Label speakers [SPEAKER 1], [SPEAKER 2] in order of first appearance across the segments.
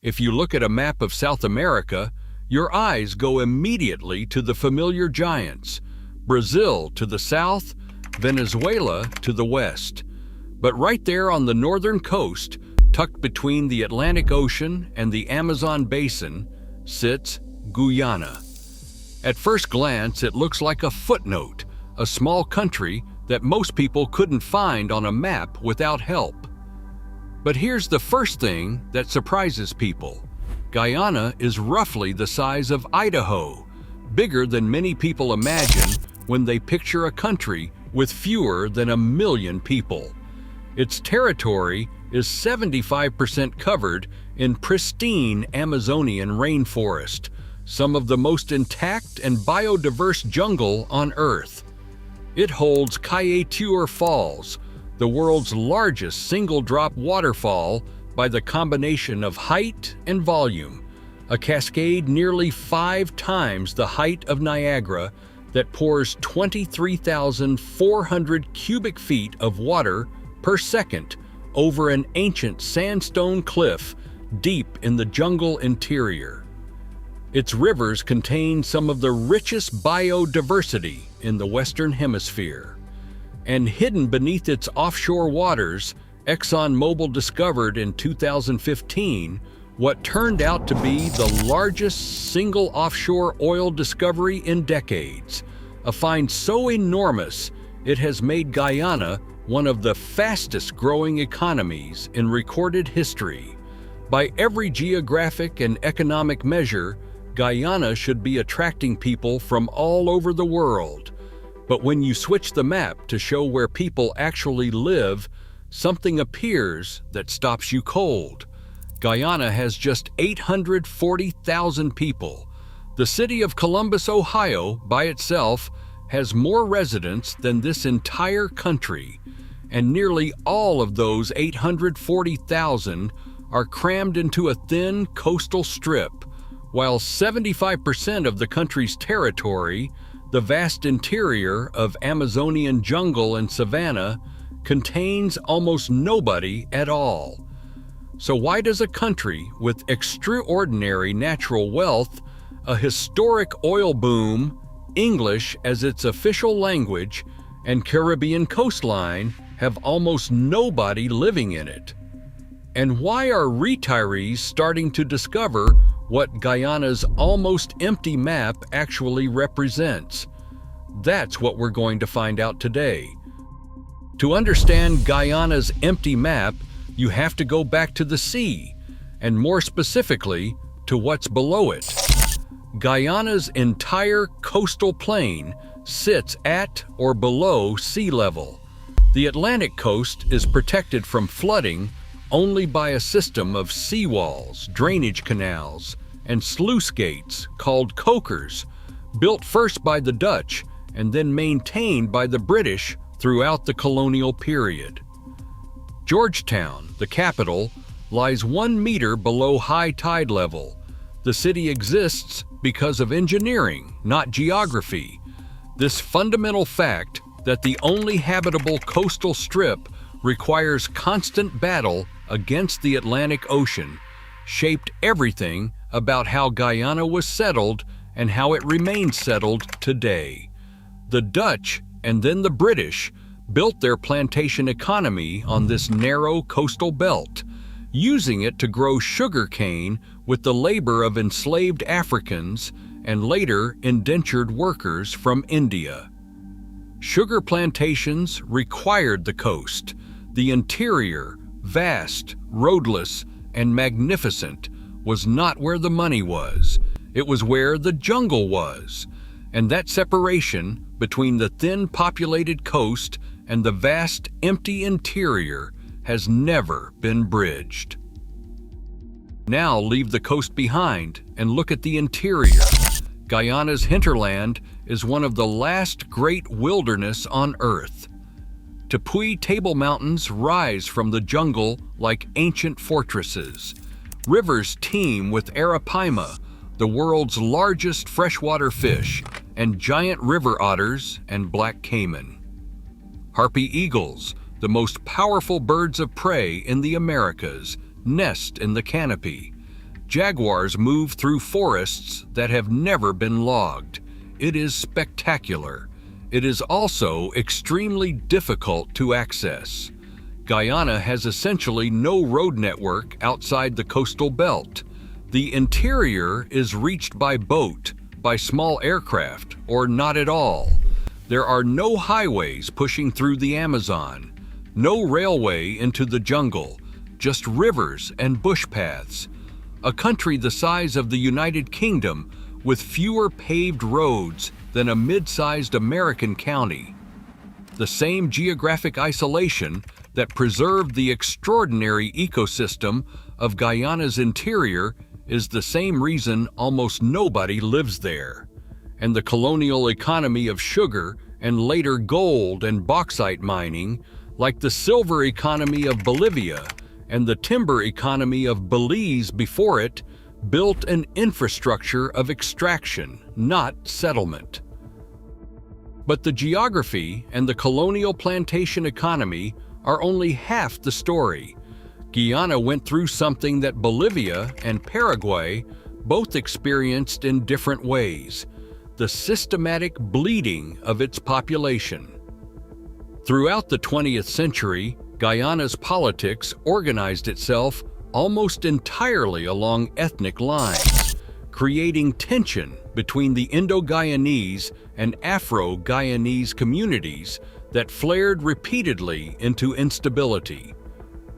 [SPEAKER 1] If you look at a map of South America, your eyes go immediately to the familiar giants: Brazil to the south, Venezuela to the west. But right there on the northern coast, tucked between the Atlantic Ocean and the Amazon basin, sits Guyana. At first glance, it looks like a footnote, a small country that most people couldn't find on a map without help. But here's the first thing that surprises people. Guyana is roughly the size of Idaho, bigger than many people imagine when they picture a country with fewer than 1 million people. Its territory is 75% covered in pristine Amazonian rainforest, some of the most intact and biodiverse jungle on Earth. It holds Kaieteur Falls, the world's largest single-drop waterfall by the combination of height and volume, a cascade nearly 5 times the height of Niagara that pours 23,400 cubic feet of water per second over an ancient sandstone cliff deep in the jungle interior. Its rivers contain some of the richest biodiversity in the Western Hemisphere. And hidden beneath its offshore waters, ExxonMobil discovered in 2015 what turned out to be the largest single offshore oil discovery in decades, a find so enormous it has made Guyana one of the fastest-growing economies in recorded history. By every geographic and economic measure, Guyana should be attracting people from all over the world. But when you switch the map to show where people actually live, something appears that stops you cold. Guyana has just 840,000 people. The city of Columbus, Ohio, by itself, has more residents than this entire country, and nearly all of those 840,000 are crammed into a thin coastal strip, while 75% of the country's territory, the vast interior of Amazonian jungle and savanna, contains almost nobody at all. So why does a country with extraordinary natural wealth, a historic oil boom, English as its official language, and Caribbean coastline have almost nobody living in it? And why are retirees starting to discover what Guyana's almost empty map actually represents? That's what we're going to find out today. To understand Guyana's empty map, you have to go back to the sea, and more specifically, to what's below it. Guyana's entire coastal plain sits at or below sea level. The Atlantic coast is protected from flooding only by a system of seawalls, drainage canals, and sluice gates called cokers, built first by the Dutch and then maintained by the British throughout the colonial period. Georgetown, the capital, lies 1 meter below high tide level. The city exists because of engineering, not geography. This fundamental fact that the only habitable coastal strip requires constant battle against the Atlantic Ocean shaped everything about how Guyana was settled and how it remains settled today. The Dutch and then the British built their plantation economy on this narrow coastal belt, using it to grow sugar cane with the labor of enslaved Africans and later indentured workers from India. Sugar plantations required the coast. The interior, vast, roadless, and magnificent, was not where the money was. It was where the jungle was. And that separation between the thin populated coast and the vast empty interior has never been bridged. Now leave the coast behind and look at the interior. Guyana's hinterland is one of the last great wilderness on Earth. Tepui Table Mountains rise from the jungle like ancient fortresses. Rivers teem with arapaima, the world's largest freshwater fish, and giant river otters and black caiman. Harpy eagles, the most powerful birds of prey in the Americas, nest in the canopy. Jaguars move through forests that have never been logged. It is spectacular. It is also extremely difficult to access. Guyana has essentially no road network outside the coastal belt. The interior is reached by boat, by small aircraft, or not at all. There are no highways pushing through the Amazon, no railway into the jungle, just rivers and bush paths. A country the size of the United Kingdom with fewer paved roads than a mid-sized American county. The same geographic isolation that preserved the extraordinary ecosystem of Guyana's interior is the same reason almost nobody lives there. And the colonial economy of sugar and later gold and bauxite mining, like the silver economy of Bolivia and the timber economy of Belize before it, built an infrastructure of extraction, not settlement. But the geography and the colonial plantation economy are only half the story. Guyana went through something that Bolivia and Paraguay both experienced in different ways: the systematic bleeding of its population. Throughout the 20th century, Guyana's politics organized itself almost entirely along ethnic lines, creating tension between the Indo-Guyanese and Afro-Guyanese communities that flared repeatedly into instability.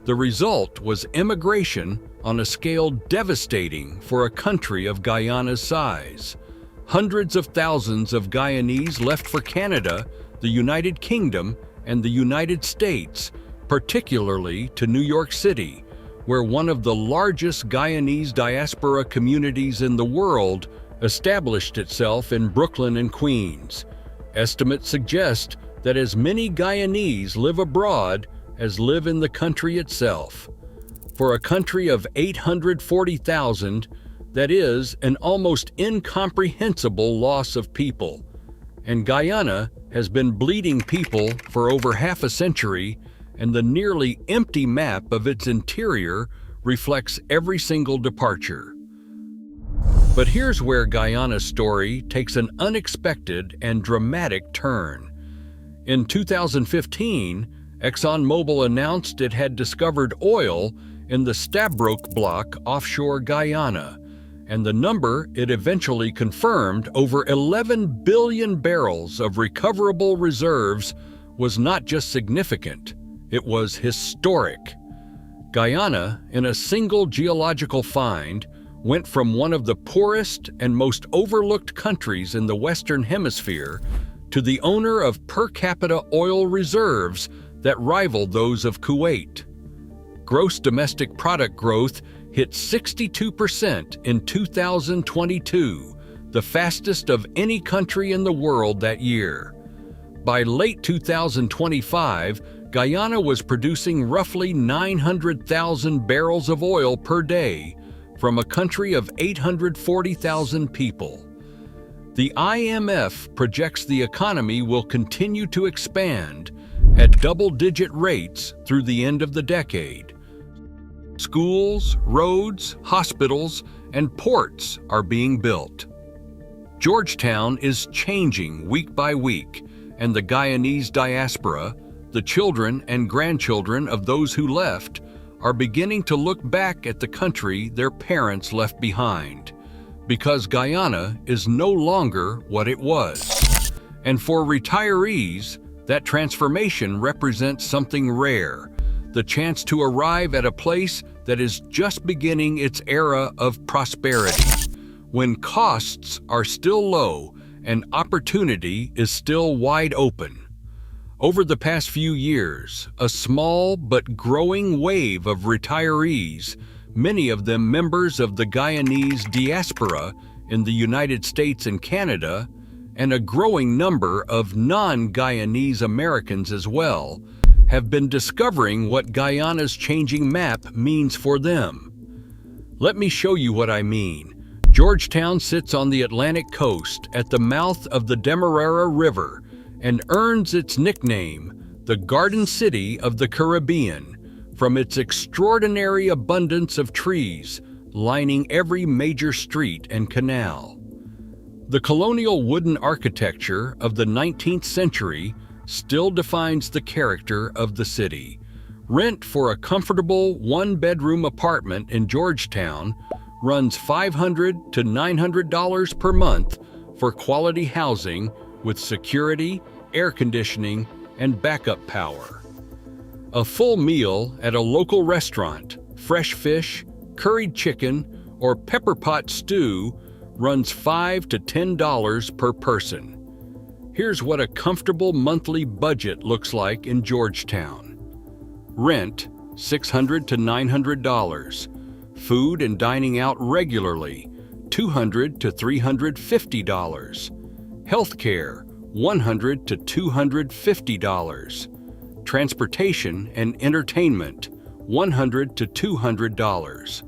[SPEAKER 1] The result was immigration on a scale devastating for a country of Guyana's size. Hundreds of thousands of Guyanese left for Canada, the United Kingdom, and the United States, particularly to New York City, where one of the largest Guyanese diaspora communities in the world established itself in Brooklyn and Queens. Estimates suggest that as many Guyanese live abroad as live in the country itself. For a country of 840,000, that is an almost incomprehensible loss of people. And Guyana has been bleeding people for over half a century, and the nearly empty map of its interior reflects every single departure. But here's where Guyana's story takes an unexpected and dramatic turn. In 2015, ExxonMobil announced it had discovered oil in the Stabroek Block offshore Guyana, and the number it eventually confirmed, over 11 billion barrels of recoverable reserves, was not just significant, it was historic. Guyana, in a single geological find, went from one of the poorest and most overlooked countries in the Western Hemisphere to the owner of per capita oil reserves that rivaled those of Kuwait. Gross domestic product growth hit 62% in 2022, the fastest of any country in the world that year. By late 2025, Guyana was producing roughly 900,000 barrels of oil per day from a country of 840,000 people. The IMF projects the economy will continue to expand at double-digit rates through the end of the decade. Schools, roads, hospitals, and ports are being built. Georgetown is changing week by week, and the Guyanese diaspora, the children and grandchildren of those who left, are beginning to look back at the country their parents left behind, because Guyana is no longer what it was. And for retirees, that transformation represents something rare, the chance to arrive at a place that is just beginning its era of prosperity, when costs are still low and opportunity is still wide open. Over the past few years, a small but growing wave of retirees, many of them members of the Guyanese diaspora in the United States and Canada, and a growing number of non-Guyanese Americans as well, have been discovering what Guyana's changing map means for them. Let me show you what I mean. Georgetown sits on the Atlantic coast at the mouth of the Demerara River and earns its nickname, the Garden City of the Caribbean, from its extraordinary abundance of trees, lining every major street and canal. The colonial wooden architecture of the 19th century still defines the character of the city. Rent for a comfortable one-bedroom apartment in Georgetown runs $500 to $900 per month for quality housing with security, air conditioning, and backup power. A full meal at a local restaurant, fresh fish, curried chicken, or pepper pot stew runs $5 to $10 per person. Here's what a comfortable monthly budget looks like in Georgetown. Rent, $600 to $900. Food and dining out regularly, $200 to $350. Healthcare, $100 to $250. Transportation and entertainment, $100 to $200.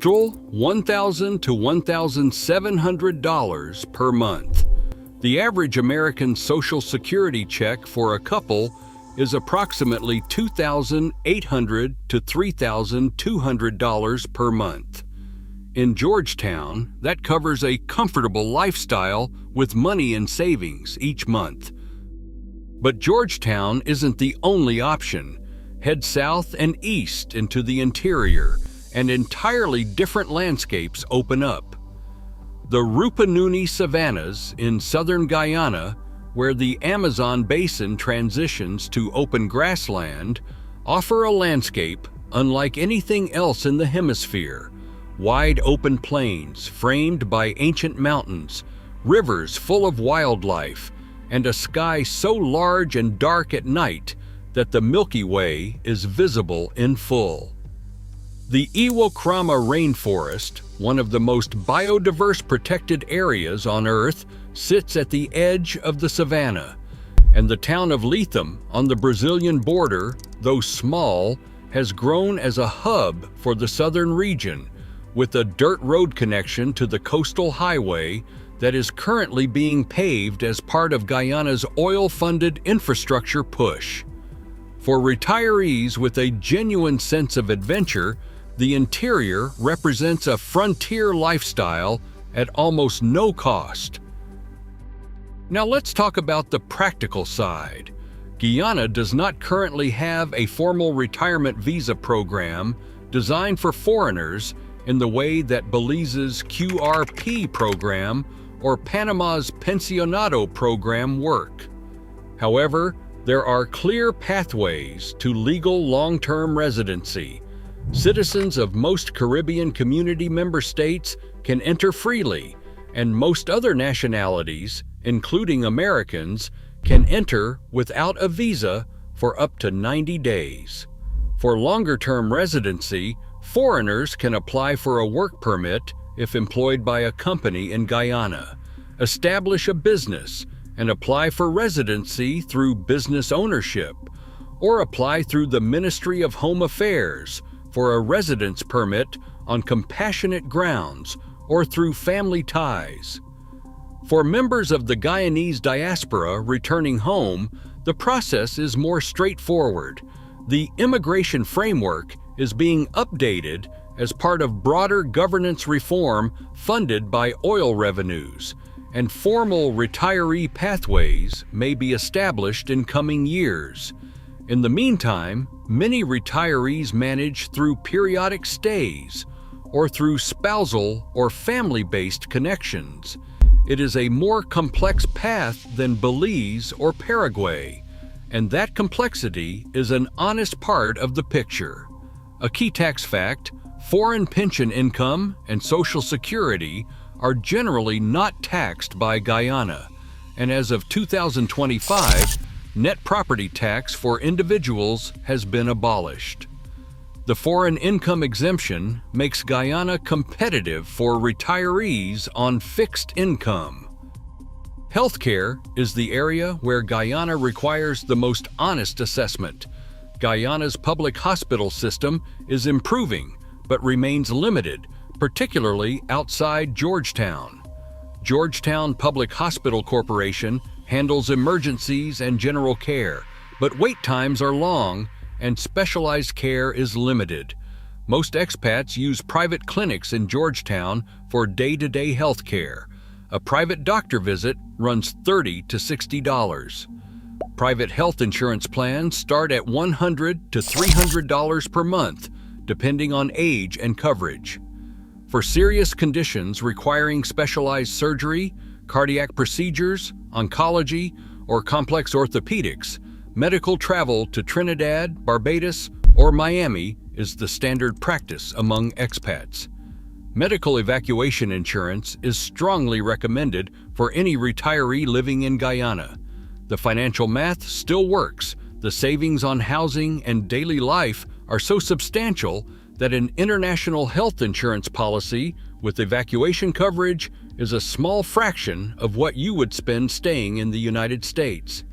[SPEAKER 1] Total, $1,000 to $1,700 per month. The average American Social Security check for a couple is approximately $2,800 to $3,200 per month. In Georgetown, that covers a comfortable lifestyle with money in savings each month. But Georgetown isn't the only option. Head south and east into the interior, and entirely different landscapes open up. The Rupununi savannas in southern Guyana, where the Amazon basin transitions to open grassland, offer a landscape unlike anything else in the hemisphere. Wide open plains framed by ancient mountains, rivers full of wildlife, and a sky so large and dark at night that the Milky Way is visible in full. The Iwokrama rainforest, one of the most biodiverse protected areas on Earth, sits at the edge of the savanna, and the town of Lethem on the Brazilian border, though small, has grown as a hub for the southern region, with a dirt road connection to the coastal highway that is currently being paved as part of Guyana's oil-funded infrastructure push. For retirees with a genuine sense of adventure, the interior represents a frontier lifestyle at almost no cost. Now let's talk about the practical side. Guyana does not currently have a formal retirement visa program designed for foreigners in the way that Belize's QRP program or Panama's Pensionado program work. However, there are clear pathways to legal long-term residency. Citizens of most Caribbean community member states can enter freely, and most other nationalities, including Americans, can enter without a visa for up to 90 days. For longer-term residency, foreigners can apply for a work permit if employed by a company in Guyana, establish a business, and apply for residency through business ownership, or apply through the Ministry of Home Affairs for a residence permit on compassionate grounds or through family ties. For members of the Guyanese diaspora returning home, the process is more straightforward. The immigration framework is being updated as part of broader governance reform funded by oil revenues, and formal retiree pathways may be established in coming years. In the meantime, many retirees manage through periodic stays or through spousal or family-based connections. It is a more complex path than Belize or Paraguay, and that complexity is an honest part of the picture. A key tax fact: foreign pension income and Social Security are generally not taxed by Guyana, and as of 2025, net property tax for individuals has been abolished. The foreign income exemption makes Guyana competitive for retirees on fixed income. Healthcare is the area where Guyana requires the most honest assessment. Guyana's public hospital system is improving, but remains limited, particularly outside Georgetown. Georgetown Public Hospital Corporation handles emergencies and general care, but wait times are long and specialized care is limited. Most expats use private clinics in Georgetown for day-to-day health care. A private doctor visit runs $30 to $60. Private health insurance plans start at $100 to $300 per month, depending on age and coverage. For serious conditions requiring specialized surgery, cardiac procedures, oncology, or complex orthopedics, medical travel to Trinidad, Barbados, or Miami is the standard practice among expats. Medical evacuation insurance is strongly recommended for any retiree living in Guyana. The financial math still works. The savings on housing and daily life are so substantial that an international health insurance policy with evacuation coverage is a small fraction of what you would spend staying in the United States.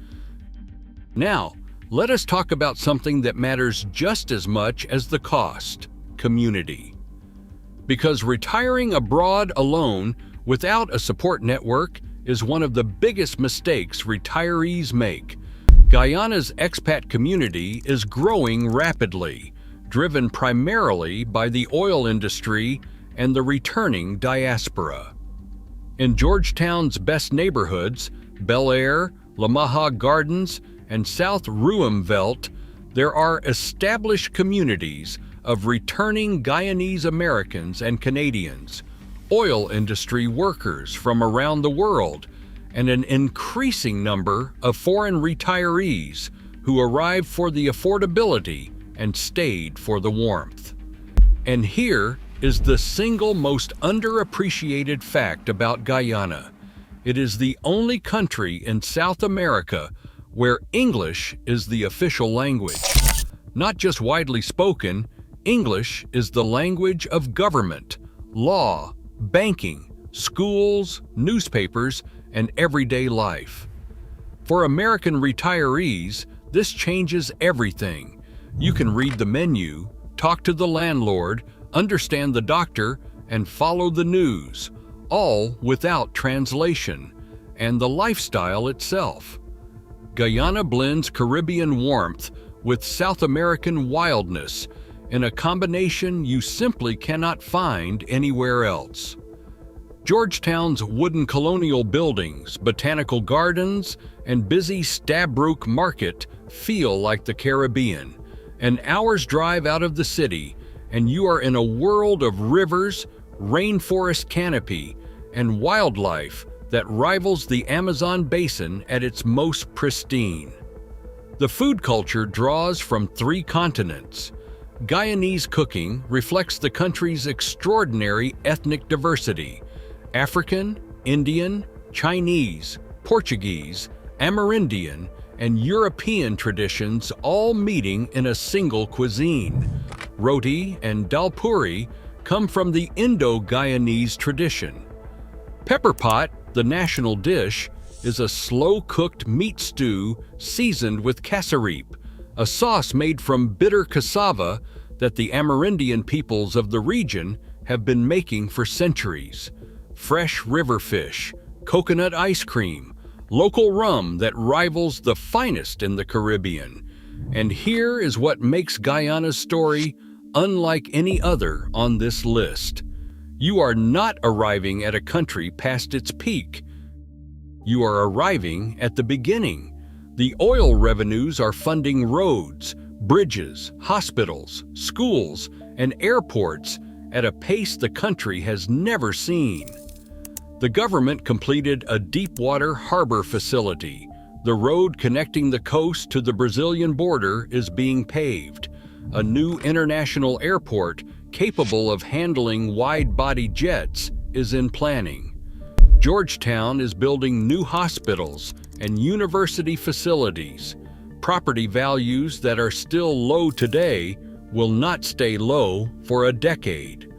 [SPEAKER 1] Now, let us talk about something that matters just as much as the cost: community. Because retiring abroad alone without a support network is one of the biggest mistakes retirees make. Guyana's expat community is growing rapidly, driven primarily by the oil industry and the returning diaspora. In Georgetown's best neighborhoods, Bel Air, Lamaha Gardens, and South Ruimveldt, there are established communities of returning Guyanese Americans and Canadians, oil industry workers from around the world, and an increasing number of foreign retirees who arrived for the affordability and stayed for the warmth. And here is the single most underappreciated fact about Guyana. It is the only country in South America where English is the official language. Not just widely spoken, English is the language of government, law, banking, schools, newspapers, and everyday life. For American retirees, this changes everything. You can read the menu, talk to the landlord, understand the doctor, and follow the news, all without translation, and the lifestyle itself. Guyana blends Caribbean warmth with South American wildness in a combination you simply cannot find anywhere else. Georgetown's wooden colonial buildings, botanical gardens, and busy Stabroek Market feel like the Caribbean. An hour's drive out of the city, and you are in a world of rivers, rainforest canopy, and wildlife that rivals the Amazon basin at its most pristine. The food culture draws from 3 continents. Guyanese cooking reflects the country's extraordinary ethnic diversity: African, Indian, Chinese, Portuguese, Amerindian, and European traditions all meeting in a single cuisine. Roti and dal puri come from the Indo-Guyanese tradition. Pepper pot, the national dish, is a slow-cooked meat stew seasoned with cassaripe, a sauce made from bitter cassava that the Amerindian peoples of the region have been making for centuries. Fresh river fish, coconut ice cream, local rum that rivals the finest in the Caribbean. And here is what makes Guyana's story unlike any other on this list. You are not arriving at a country past its peak. You are arriving at the beginning. The oil revenues are funding roads, bridges, hospitals, schools, and airports at a pace the country has never seen. The government completed a deepwater harbor facility. The road connecting the coast to the Brazilian border is being paved. A new international airport capable of handling wide-body jets is in planning. Georgetown is building new hospitals and university facilities. Property values that are still low today will not stay low for a decade.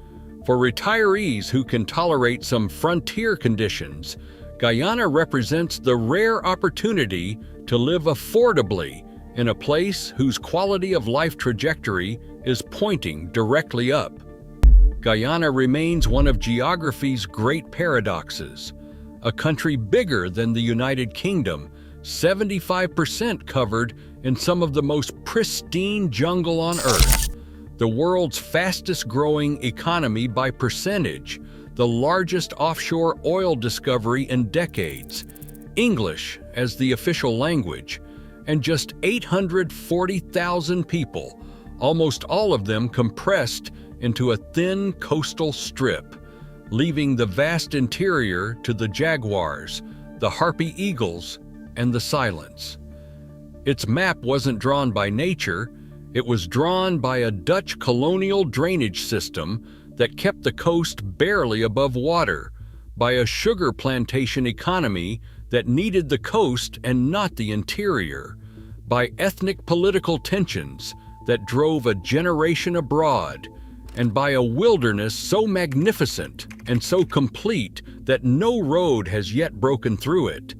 [SPEAKER 1] For retirees who can tolerate some frontier conditions, Guyana represents the rare opportunity to live affordably in a place whose quality of life trajectory is pointing directly up. Guyana remains one of geography's great paradoxes. A country bigger than the United Kingdom, 75% covered in some of the most pristine jungle on Earth. the world's fastest-growing economy by percentage, the largest offshore oil discovery in decades, English as the official language, and just 840,000 people, almost all of them compressed into a thin coastal strip, leaving the vast interior to the jaguars, the harpy eagles, and the silence. Its map wasn't drawn by nature, it was drawn by a Dutch colonial drainage system that kept the coast barely above water, by a sugar plantation economy that needed the coast and not the interior, by ethnic political tensions that drove a generation abroad, and by a wilderness so magnificent and so complete that no road has yet broken through it.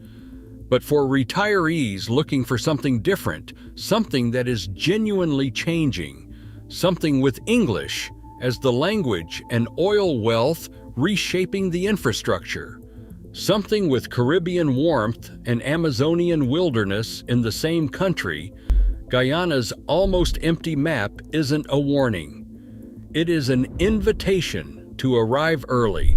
[SPEAKER 1] But for retirees looking for something different, something that is genuinely changing, something with English as the language and oil wealth reshaping the infrastructure, something with Caribbean warmth and Amazonian wilderness in the same country, Guyana's almost empty map isn't a warning. It is an invitation to arrive early,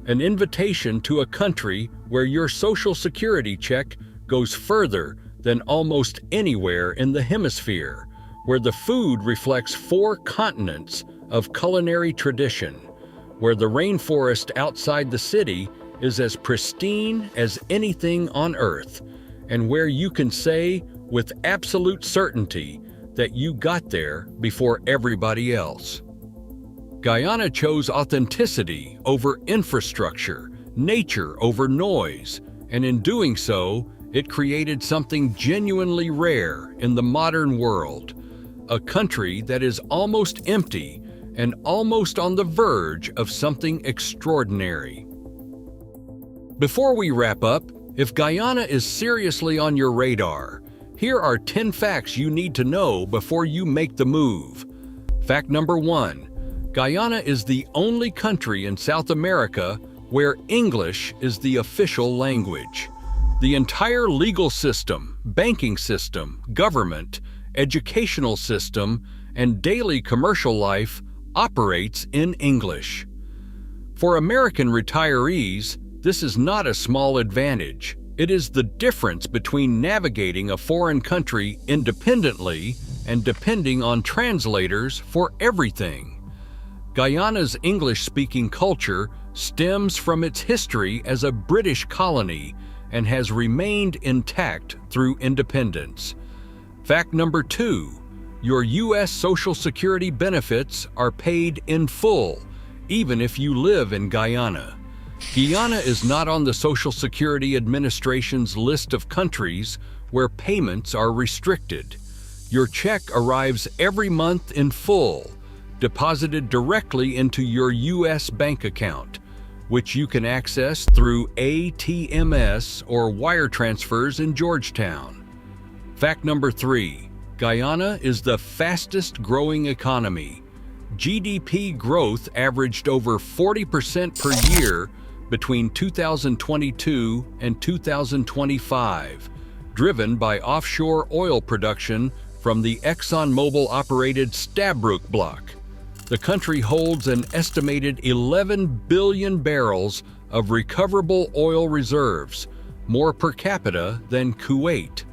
[SPEAKER 1] an invitation to a country where your Social Security check goes further than almost anywhere in the hemisphere, where the food reflects 4 continents of culinary tradition, where the rainforest outside the city is as pristine as anything on Earth, and where you can say with absolute certainty that you got there before everybody else. Guyana chose authenticity over infrastructure, nature over noise, and in doing so, it created something genuinely rare in the modern world, a country that is almost empty and almost on the verge of something extraordinary. Before we wrap up, if Guyana is seriously on your radar, here are 10 facts you need to know before you make the move. Fact number 1. Guyana is the only country in South America where English is the official language. The entire legal system, banking system, government, educational system, and daily commercial life operates in English. For American retirees, this is not a small advantage. It is the difference between navigating a foreign country independently and depending on translators for everything. Guyana's English-speaking culture stems from its history as a British colony and has remained intact through independence. Fact number 2. Your U.S. Social Security benefits are paid in full, even if you live in Guyana. Guyana is not on the Social Security Administration's list of countries where payments are restricted. Your check arrives every month in full, deposited directly into your U.S. bank account, which you can access through ATMS or wire transfers in Georgetown. Fact number 3. Guyana is the fastest growing economy. GDP growth averaged over 40% per year between 2022 and 2025, driven by offshore oil production from the ExxonMobil-operated Stabroek Block. The country holds an estimated 11 billion barrels of recoverable oil reserves, more per capita than Kuwait.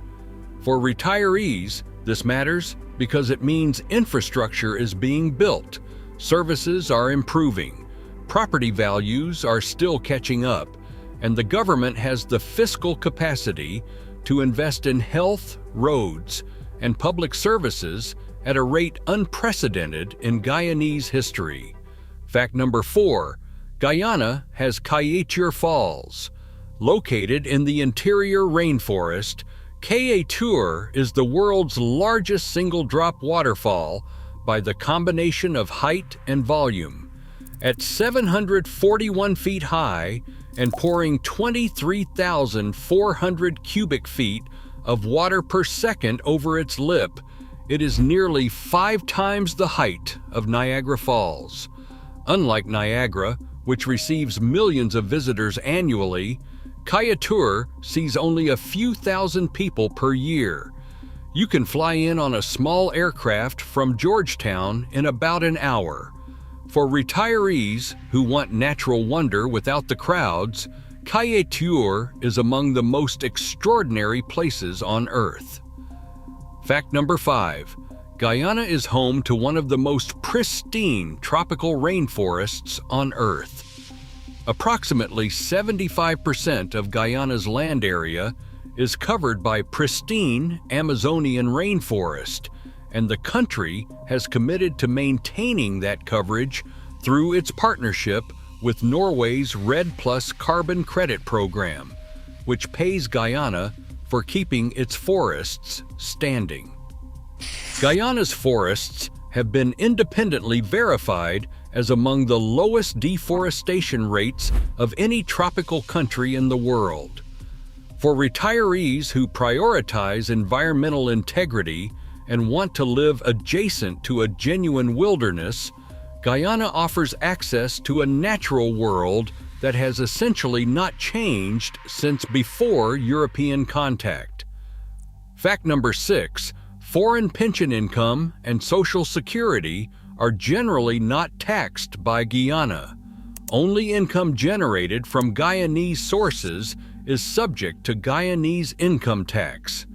[SPEAKER 1] For retirees, this matters because it means infrastructure is being built, services are improving, property values are still catching up, and the government has the fiscal capacity to invest in health, roads, and public services at a rate unprecedented in Guyanese history. Fact number 4. Guyana has Kaieteur Falls. Located in the interior rainforest, Kaieteur is the world's largest single-drop waterfall by the combination of height and volume. At 741 feet high and pouring 23,400 cubic feet of water per second over its lip, it is nearly 5 times the height of Niagara Falls. Unlike Niagara, which receives millions of visitors annually, Kaieteur sees only a few thousand people per year. You can fly in on a small aircraft from Georgetown in about an hour. For retirees who want natural wonder without the crowds, Kaieteur is among the most extraordinary places on Earth. Fact number 5. Guyana is home to one of the most pristine tropical rainforests on Earth. Approximately 75% of Guyana's land area is covered by pristine Amazonian rainforest, and the country has committed to maintaining that coverage through its partnership with Norway's REDD+ carbon credit program, which pays Guyana for keeping its forests standing. Guyana's forests have been independently verified as among the lowest deforestation rates of any tropical country in the world. For retirees who prioritize environmental integrity and want to live adjacent to a genuine wilderness, Guyana offers access to a natural world that has essentially not changed since before European contact. Fact number 6. Foreign pension income and Social Security are generally not taxed by Guyana. Only income generated from Guyanese sources is subject to Guyanese income tax.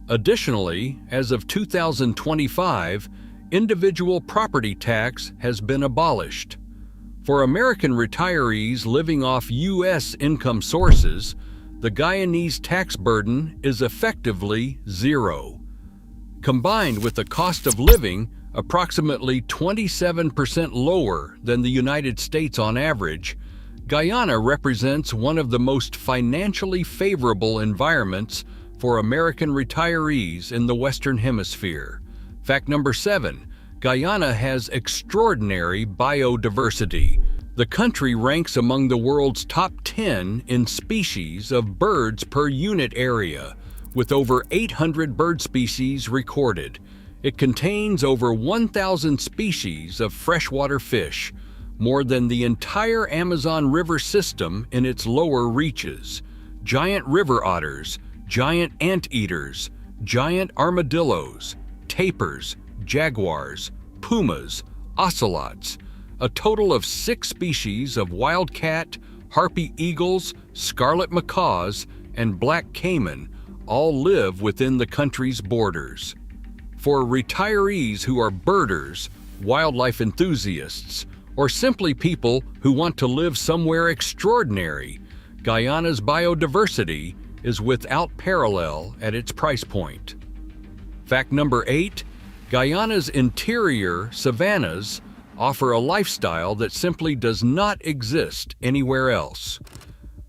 [SPEAKER 1] Additionally, as of 2025, individual property tax has been abolished. For American retirees living off U.S. income sources, the Guyanese tax burden is effectively zero. Combined with the cost of living approximately 27% lower than the United States on average, Guyana represents one of the most financially favorable environments for American retirees in the Western Hemisphere. Fact number 7. Guyana has extraordinary biodiversity. The country ranks among the world's top 10 in species of birds per unit area, with over 800 bird species recorded. It contains over 1,000 species of freshwater fish, more than the entire Amazon River system in its lower reaches, giant river otters, giant anteaters, giant armadillos, tapirs, jaguars, pumas, ocelots, a total of 6 species of wildcat, harpy eagles, scarlet macaws, and black caiman all live within the country's borders. For retirees who are birders, wildlife enthusiasts, or simply people who want to live somewhere extraordinary, Guyana's biodiversity is without parallel at its price point. Fact number 8. Guyana's interior savannas offer a lifestyle that simply does not exist anywhere else.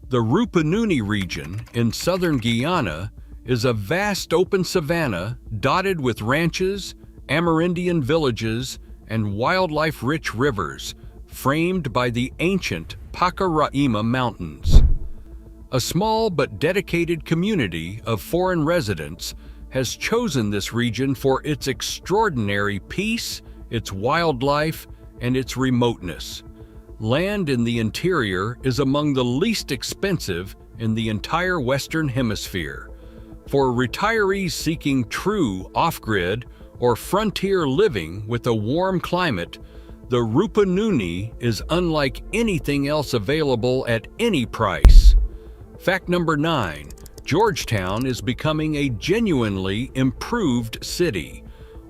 [SPEAKER 1] The Rupununi region in southern Guyana is a vast open savanna dotted with ranches, Amerindian villages, and wildlife-rich rivers, framed by the ancient Pacaraima Mountains. A small but dedicated community of foreign residents has chosen this region for its extraordinary peace, its wildlife, and its remoteness. Land in the interior is among the least expensive in the entire Western Hemisphere. For retirees seeking true off-grid or frontier living with a warm climate, the Rupununi is unlike anything else available at any price. Fact number 9. Georgetown is becoming a genuinely improved city.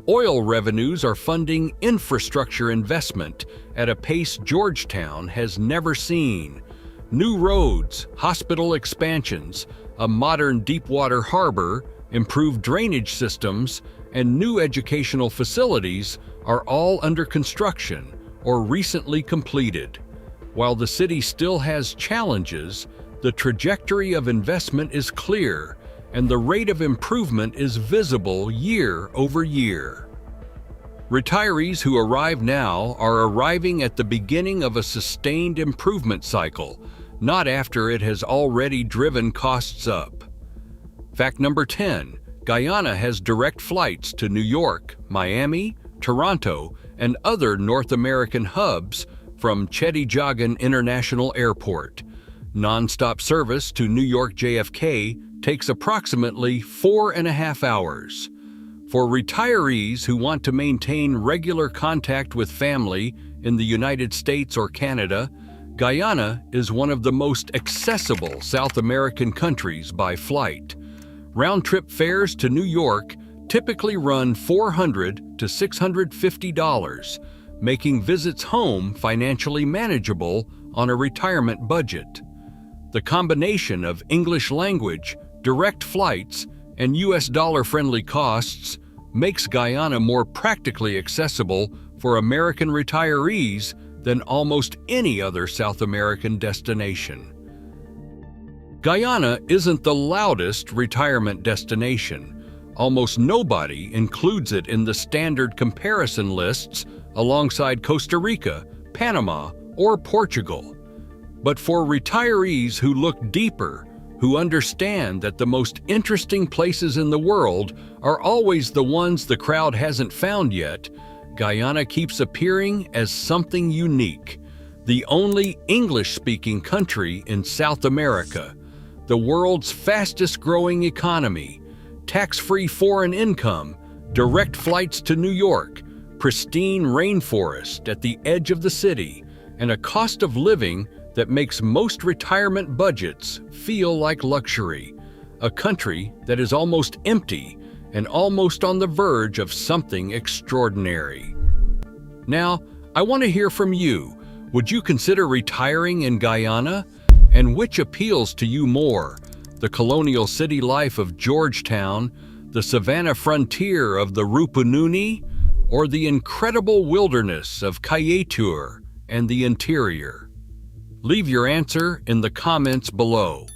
[SPEAKER 1] Oil revenues are funding infrastructure investment at a pace Georgetown has never seen. New roads, hospital expansions, a modern deepwater harbor, improved drainage systems, and new educational facilities are all under construction or recently completed. While the city still has challenges, the trajectory of investment is clear, and the rate of improvement is visible year over year. Retirees who arrive now are arriving at the beginning of a sustained improvement cycle, not after it has already driven costs up. Fact number 10. Guyana has direct flights to New York, Miami, Toronto, and other North American hubs from Chedijagan International Airport. Non-stop service to New York JFK takes approximately 4.5 hours. For retirees who want to maintain regular contact with family in the United States or Canada, Guyana is one of the most accessible South American countries by flight. Round-trip fares to New York typically run $400 to $650, making visits home financially manageable on a retirement budget. The combination of English language, direct flights, and US dollar-friendly costs makes Guyana more practically accessible for American retirees than almost any other South American destination. Guyana isn't the loudest retirement destination. Almost nobody includes it in the standard comparison lists alongside Costa Rica, Panama, or Portugal. But for retirees who look deeper, who understand that the most interesting places in the world are always the ones the crowd hasn't found yet, Guyana keeps appearing as something unique. The only English-speaking country in South America, the world's fastest-growing economy, tax-free foreign income, direct flights to New York, pristine rainforest at the edge of the city, and a cost of living that makes most retirement budgets feel like luxury. A country that is almost empty and almost on the verge of something extraordinary. Now, I want to hear from you. Would you consider retiring in Guyana? And which appeals to you more? The colonial city life of Georgetown, the savanna frontier of the Rupununi, or the incredible wilderness of Kayetur and the interior? Leave your answer in the comments below.